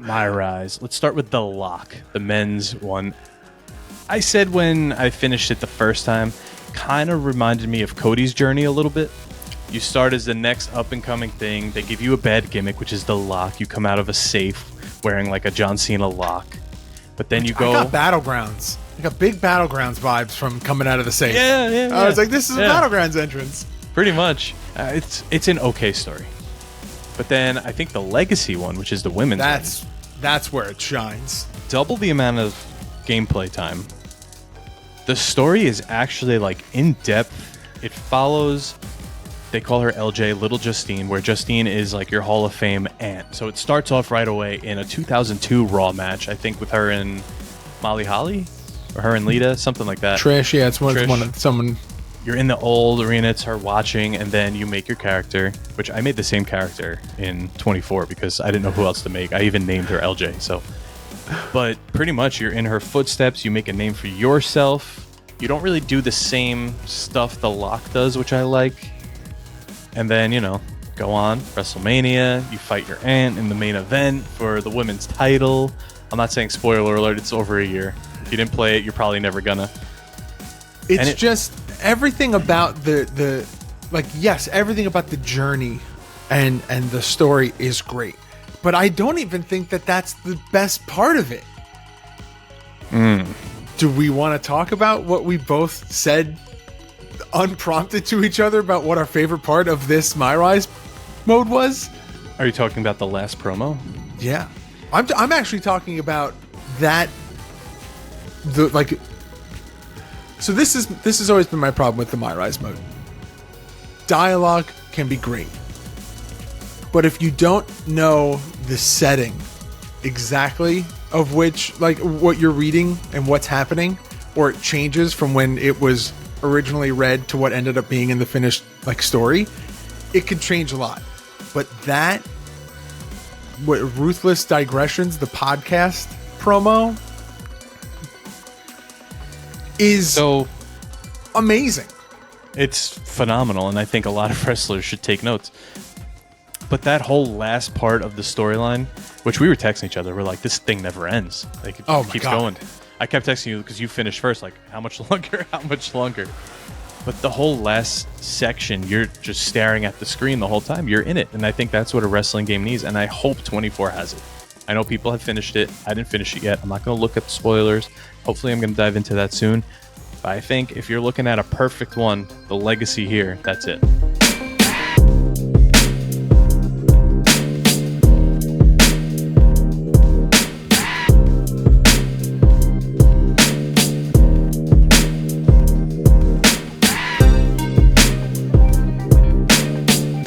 MyRise. Let's start with The Lock, the men's one. I said when I finished it the first time, kind of reminded me of Cody's journey a little bit. You start as the next up-and-coming thing. They give you a bad gimmick, which is the lock. You come out of a safe wearing like a John Cena lock. But then you go... I got Battlegrounds. I got big Battlegrounds vibes from coming out of the safe. Yeah. I was like, this is a Battlegrounds entrance. Pretty much. It's an okay story. But then I think the Legacy one, which is the women's one, that's where it shines. double the amount of gameplay time. The story is actually like in depth. It follows, they call her LJ, Little Justine, where Justine is like your Hall of Fame aunt. So it starts off right away in a 2002 Raw match, I think with her and Molly Holly, or her and Lita, something like that. Trish, yeah, it's someone. You're in the old arena, it's her watching, and then you make your character, which I made the same character in 24 because I didn't know who else to make. I even named her LJ, so. But pretty much you're in her footsteps, you make a name for yourself. You don't really do the same stuff the Lock does, which I like. And then, go on, WrestleMania, you fight your aunt in the main event for the women's title. I'm not saying spoiler alert, it's over a year. If you didn't play it, you're probably never gonna. It's just everything about everything about the journey and the story is great. But I don't even think that that's the best part of it. Do we want to talk about what we both said unprompted to each other about what our favorite part of this MyRise mode was? Are you talking about the last promo? Yeah. I'm actually talking about that. So this has always been my problem with the MyRise mode. Dialogue can be great, but if you don't know the setting exactly of which, like what you're reading and what's happening, or it changes from when it was originally read to what ended up being in the finished story, it can change a lot. But Ruthless Digressions, the podcast promo, is so amazing. It's phenomenal, and I think a lot of wrestlers should take notes. But that whole last part of the storyline, which we were texting each other, we're like, this thing never ends. Like, it keeps going. I kept texting you because you finished first, like, how much longer? How much longer? But the whole last section, you're just staring at the screen the whole time. You're in it, and I think that's what a wrestling game needs, and I hope 24 has it. I know people have finished it. I didn't finish it yet. I'm not going to look at the spoilers. Hopefully, I'm going to dive into that soon. But I think if you're looking at a perfect one, the Legacy here, that's it.